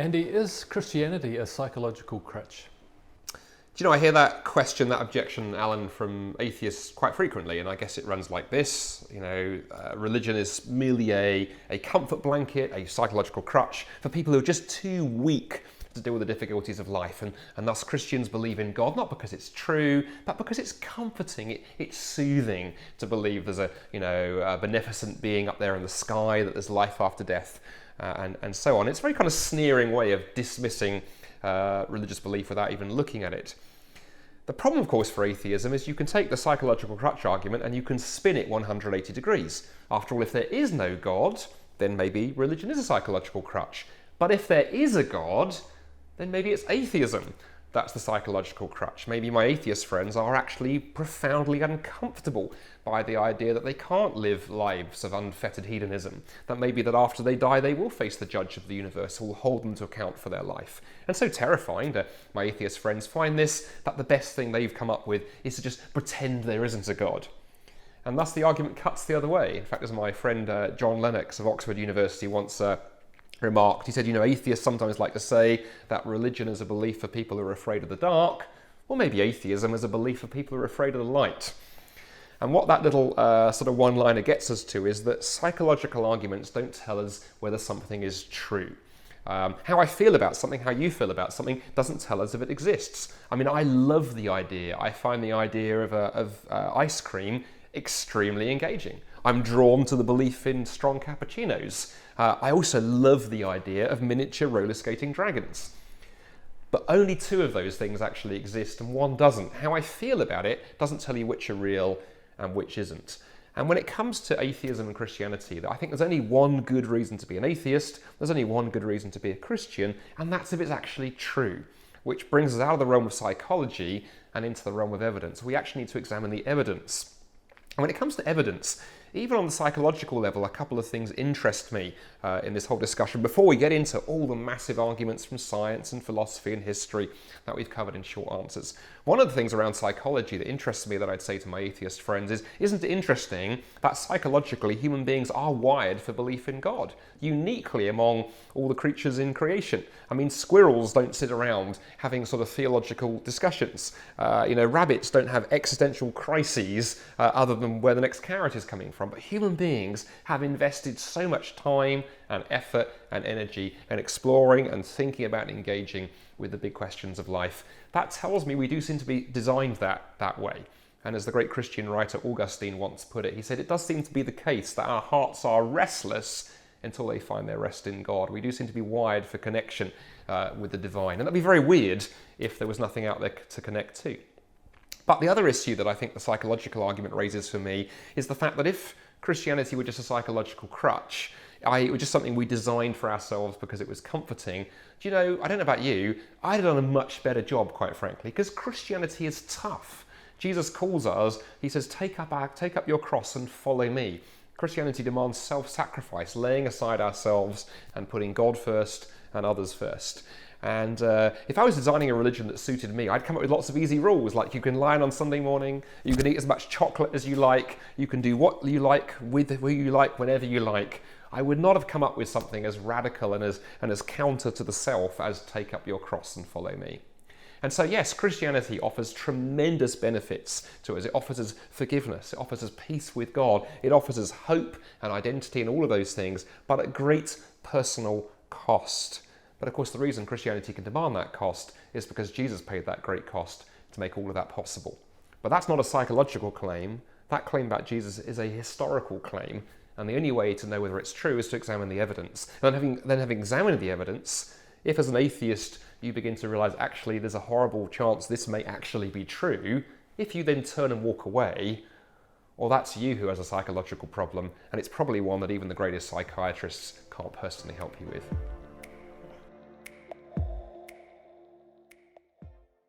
Andy, is Christianity a psychological crutch? Do you know, I hear that question, that objection, Alan, from atheists quite frequently, and I guess it runs like this. Religion is merely a comfort blanket, a psychological crutch for people who are just too weak to deal with the difficulties of life, and thus Christians believe in God, not because it's true, but because it's comforting, it's soothing to believe there's a beneficent being up there in the sky, that there's life after death, and so on. It's a very kind of sneering way of dismissing religious belief without even looking at it. The problem, of course, for atheism is you can take the psychological crutch argument and you can spin it 180 degrees. After all, if there is no God, then maybe religion is a psychological crutch. But if there is a God, then maybe it's atheism that's the psychological crutch. Maybe my atheist friends are actually profoundly uncomfortable by the idea that they can't live lives of unfettered hedonism, that maybe that after they die they will face the judge of the universe who will hold them to account for their life. And so terrifying that my atheist friends find this, that the best thing they've come up with is to just pretend there isn't a God. And thus the argument cuts the other way. In fact, as my friend John Lennox of Oxford University once remarked, he said, atheists sometimes like to say that religion is a belief for people who are afraid of the dark, or maybe atheism is a belief for people who are afraid of the light. And what that little sort of one-liner gets us to is that psychological arguments don't tell us whether something is true. How I feel about something, how you feel about something, doesn't tell us if it exists. I mean, I love the idea. I find the idea of ice cream extremely engaging. I'm drawn to the belief in strong cappuccinos. I also love the idea of miniature roller skating dragons. But only two of those things actually exist and one doesn't. How I feel about it doesn't tell you which are real and which isn't. And when it comes to atheism and Christianity, I think there's only one good reason to be an atheist, there's only one good reason to be a Christian, and that's if it's actually true. Which brings us out of the realm of psychology and into the realm of evidence. We actually need to examine the evidence. And when it comes to evidence, even on the psychological level, a couple of things interest me in this whole discussion before we get into all the massive arguments from science and philosophy and history that we've covered in short answers. One of the things around psychology that interests me that I'd say to my atheist friends is, isn't it interesting that psychologically human beings are wired for belief in God, uniquely among all the creatures in creation? I mean, squirrels don't sit around having sort of theological discussions. Rabbits don't have existential crises other than where the next carrot is coming from. But human beings have invested so much time and effort and energy in exploring and thinking about and engaging with the big questions of life. That tells me we do seem to be designed that way. And as the great Christian writer Augustine once put it, he said, it does seem to be the case that our hearts are restless until they find their rest in God. We do seem to be wired for connection with the divine. And that'd be very weird if there was nothing out there to connect to. But the other issue that I think the psychological argument raises for me is the fact that if Christianity were just a psychological crutch, it was just something we designed for ourselves because it was comforting. I don't know about you, I'd have done a much better job, quite frankly, because Christianity is tough. Jesus calls us, he says, take up your cross and follow me. Christianity demands self-sacrifice, laying aside ourselves and putting God first and others first. And if I was designing a religion that suited me, I'd come up with lots of easy rules, like you can lie on Sunday morning, you can eat as much chocolate as you like, you can do what you like, with who you like, whenever you like. I would not have come up with something as radical and as counter to the self as take up your cross and follow me. And so yes, Christianity offers tremendous benefits to us. It offers us forgiveness, it offers us peace with God, it offers us hope and identity and all of those things, but at great personal cost. But of course, the reason Christianity can demand that cost is because Jesus paid that great cost to make all of that possible. But that's not a psychological claim. That claim about Jesus is a historical claim. And the only way to know whether it's true is to examine the evidence. And then having examined the evidence, if as an atheist you begin to realize actually there's a horrible chance this may actually be true, if you then turn and walk away, well, that's you who has a psychological problem. And it's probably one that even the greatest psychiatrists can't personally help you with.